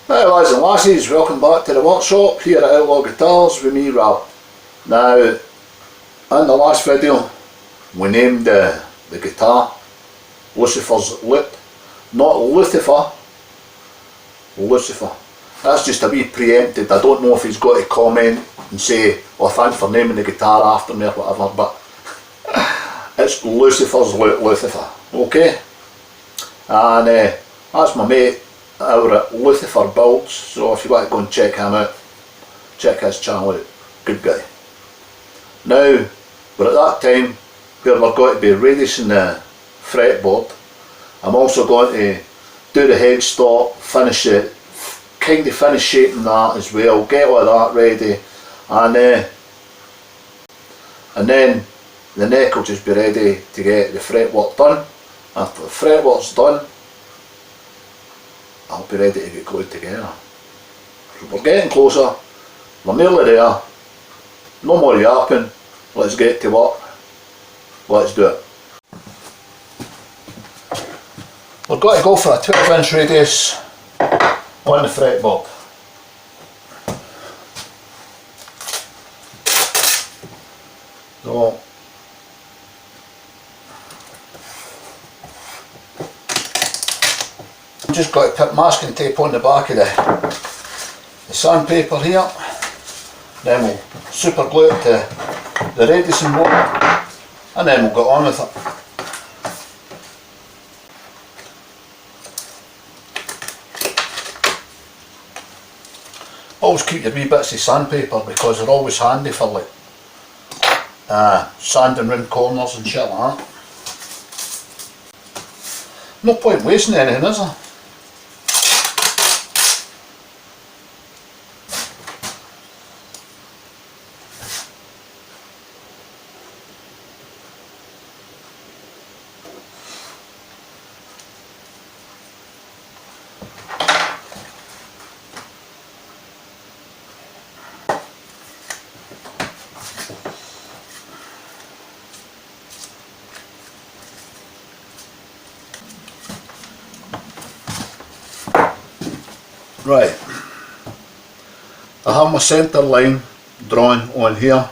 Hi lads and lassies, welcome back to the workshop here at Outlaw Guitars with me, Ralph. Now, in the last video we named the guitar Lucifer's Lute, not Lucifer, Lucifer. That's just a wee preempted. I don't know if he's got to comment and say, oh thanks for naming the guitar after me or whatever, but it's Lucifer's Lute, Lucifer, okay? And that's my mate over at Lucifer Builds, so if you want to go and check him out, check his channel out, good guy. Now, we're at that time where we're going to be radiusing the fretboard. I'm also going to do the headstock, finish it, kind of finish shaping that as well, get all of that ready, and then the neck will just be ready to get the fretwork done. After the fretwork's done, I'll be ready to get glued together. So we're getting closer, we're nearly there, no more yapping, let's get to work, let's do it. We're going to go for a 12-inch radius on the fretboard. So just got to put masking tape on the back of the sandpaper here, then we'll super glue it to the radiusing board and then we'll get on with it. Always keep your wee bits of sandpaper because they're always handy for like sanding round corners and shit like that. No point wasting anything, is there? Right, I have my centre line drawn on here,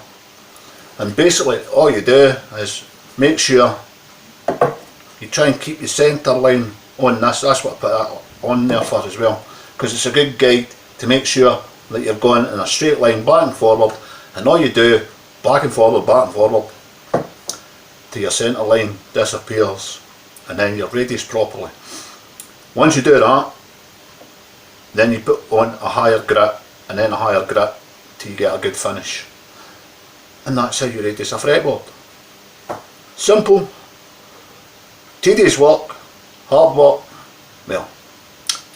and basically all you do is make sure you try and keep your centre line on this. That's what I put that on there for as well, because it's a good guide to make sure that you're going in a straight line back and forward, and all you do back and forward till your centre line disappears and then you're radius properly. Once you do that, then you put on a higher grit and then a higher grit till you get a good finish. And that's how you radius a fretboard. Simple, tedious work, hard work, well,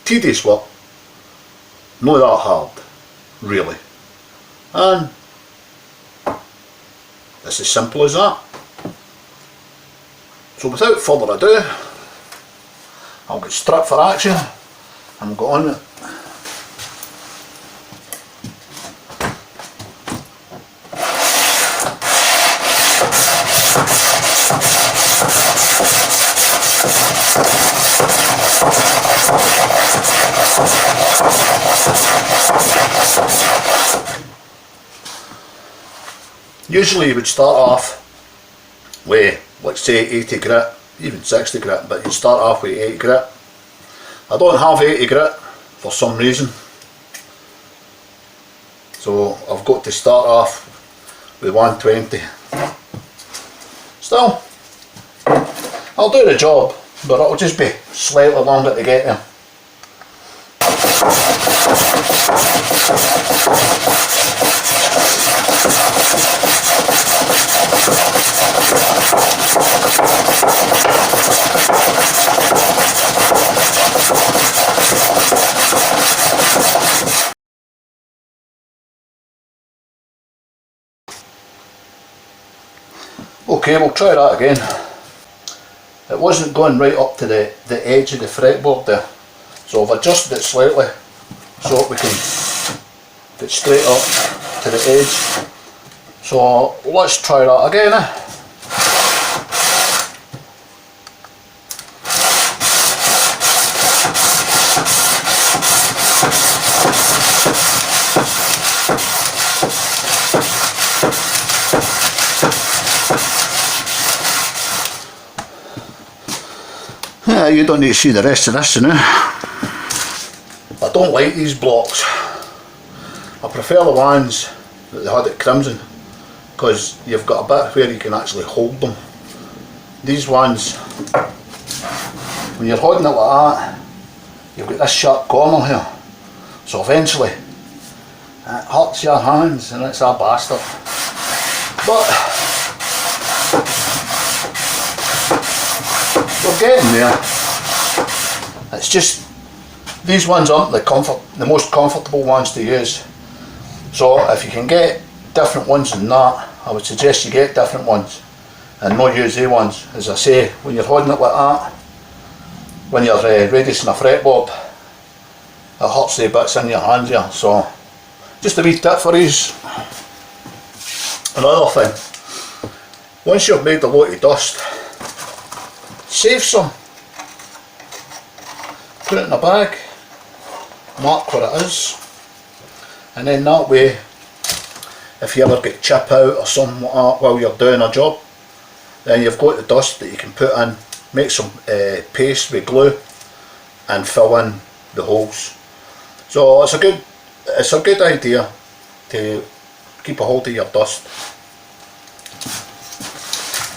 tedious work, not that hard, really. And it's as simple as that. So without further ado, I'll get strapped for action and go on it. Usually you would start off with, let's say 80 grit, even 60 grit, but you start off with 80 grit. I don't have 80 grit for some reason, so I've got to start off with 120. Still, I'll do the job, but it'll just be slightly longer to get there. Okay, we'll try that again. It wasn't going right up to the edge of the fretboard there, so I've adjusted it slightly so we can get straight up to the edge. So let's try that again. You don't need to see the rest of this now. I don't like these blocks. I prefer the ones that they had at Crimson, because you've got a bit where you can actually hold them. These ones, when you're holding it like that, you've got this sharp corner here, so eventually it hurts your hands and it's a bastard. But we're getting there. It's just these ones aren't the most comfortable ones to use. So if you can get different ones than that, I would suggest you get different ones and not use these ones. As I say, when you're holding it like that, when you're radiusing a fretboard, it hurts the bits in your hands here. So just a wee tip for these. Another thing, once you've made a lot of dust, save some, put it in a bag, mark where it is, and then that way, if you ever get chip out or something like that while you're doing a job, then you've got the dust that you can put in, make some paste with glue and fill in the holes. So it's a good idea to keep a hold of your dust.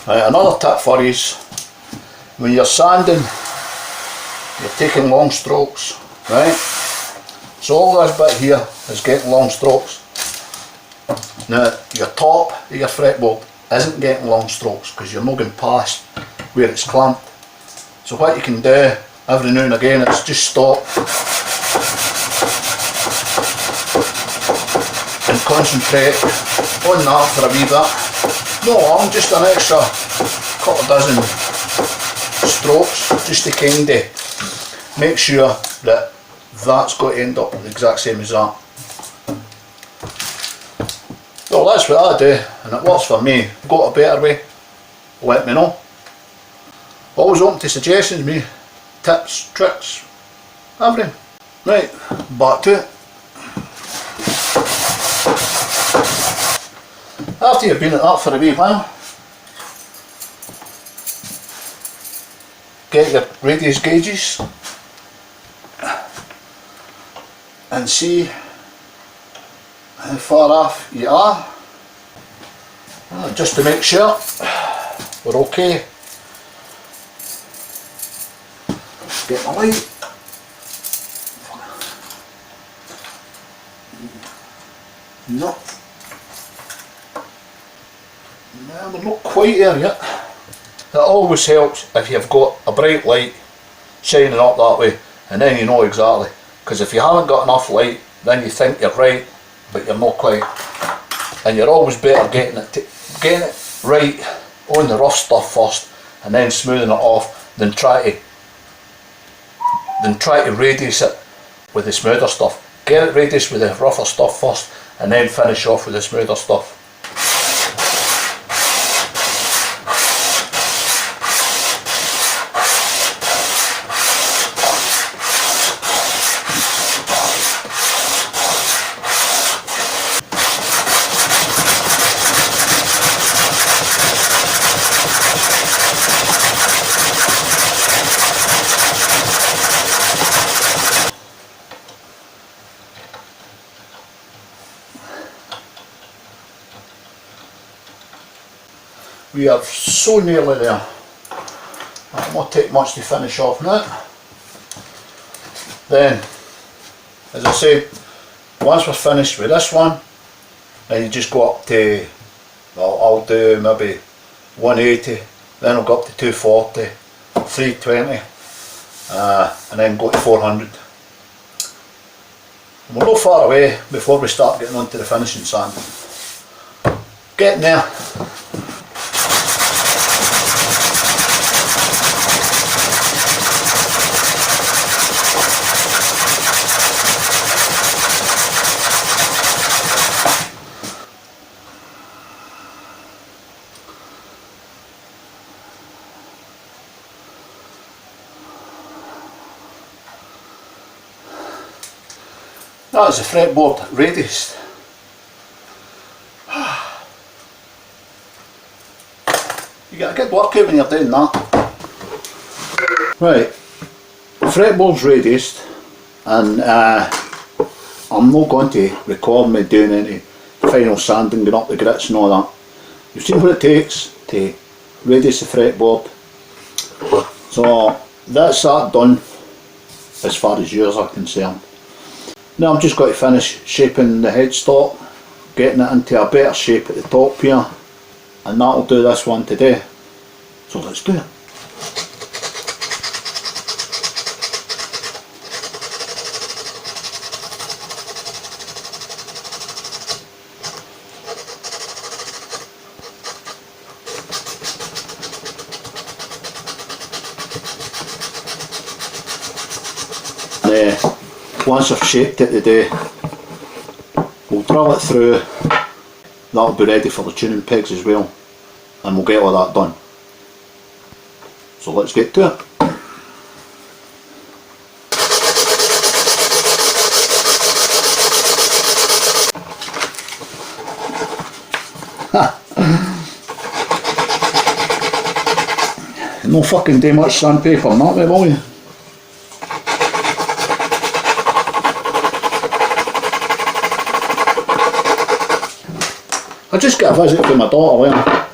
Right, another tip for you is, when you're sanding, you're taking long strokes, right? So all this bit here is getting long strokes. Now your top of your fretboard isn't getting long strokes because you're not going past where it's clamped. So what you can do every now and again is just stop and concentrate on that for a wee bit. Not long, just an extra couple of dozen strokes, just to kind of make sure that that's got to end up the exact same as that. Well, that's what I do, and it works for me. If you've got a better way, let me know. Always open to suggestions, me, tips, tricks, everything. Right, back to it. After you've been at that for a wee while, get your radius gauges and see how far off you are, just to make sure we're okay. Get my light. No, we're not quite there yet. It always helps if you've got a bright light shining up that way, and then you know exactly. Because if you haven't got enough light, then you think you're right, but you're not quite. And you're always better getting it right on the rough stuff first, and then smoothing it off, than try to radius it with the smoother stuff. Get it radius with the rougher stuff first, and then finish off with the smoother stuff. We are so nearly there. It won't take much to finish off now. Then, as I said, once we're finished with this one, then you just go up to, well, I'll do maybe 180, then I'll go up to 240, 320, and then go to 400. And we're not far away before we start getting onto the finishing sand. Getting there. That is the fretboard radius. You get a good workout when you're doing that. Right, fretboard's radiused, and I'm not going to record me doing any final sanding, going up the grits and all that. You've seen what it takes to radius the fretboard, so that's that done as far as yours are concerned. Now I'm just going to finish shaping the headstock, getting it into a better shape at the top here, and that'll do this one today. So let's do it. Once I've shaped it today, we'll drill it through. That'll be ready for the tuning pegs as well, and we'll get all that done. So let's get to it. No fucking do much sandpaper on that way, will you? I just got a visit from my daughter there.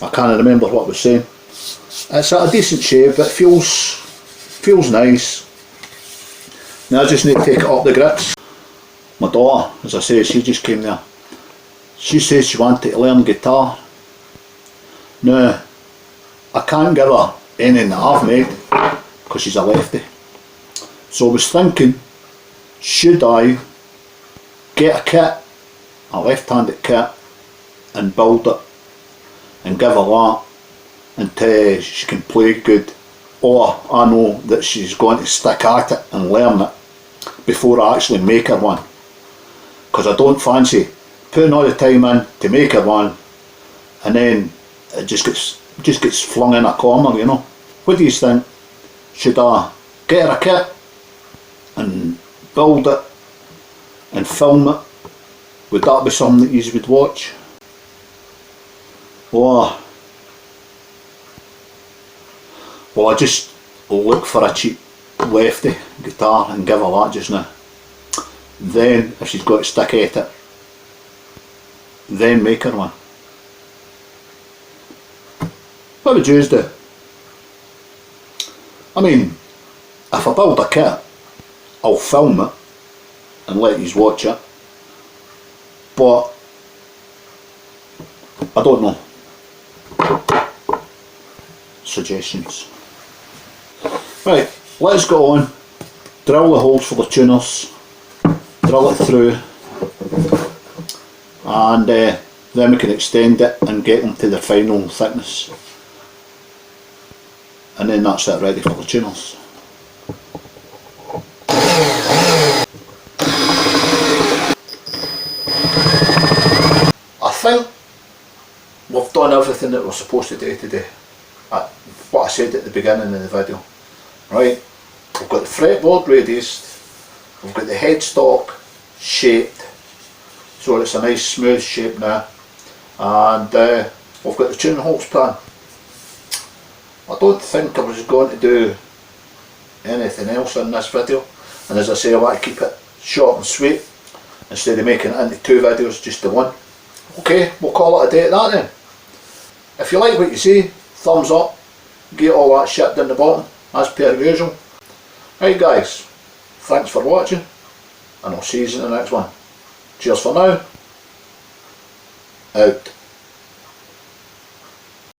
I can't remember what I was saying. It's at a decent shape, it feels nice. Now I just need to take it up the grits. My daughter, as I say, she just came there. She says she wanted to learn guitar. Now, I can't give her anything that I've made because she's a lefty. So I was thinking, should I get a kit, a left-handed kit, and build it and give her that until she can play good, or I know that she's going to stick at it and learn it before I actually make her one, because I don't fancy putting all the time in to make her one and then it just gets flung in a corner, you know. What do you think? Should I get her a kit and build it and film it? Would that be something that you would watch? Or will I just look for a cheap lefty guitar and give her that just now? Then if she's got to stick at it, then make her one. What would you do? I mean, if I build a kit, I'll film it and let you watch it, but I don't know. Suggestions. Right, let's go on, drill the holes for the tuners, drill it through, and then we can extend it and get them to the final thickness, and then that's it, ready for the tuners. I think we've done everything that we're supposed to do today. What I said at the beginning of the video. Right, we've got the fretboard radiused, we've got the headstock shaped, so it's a nice smooth shape now, and we've got the tuning holes planned. I don't think I was going to do anything else in this video, and as I say, I want to keep it short and sweet instead of making it into two videos, just the one. Okay, we'll call it a day at that then. If you like what you see, thumbs up, get all that shit down the bottom as per usual. Right guys, thanks for watching, and I'll see you in the next one. Cheers for now, out.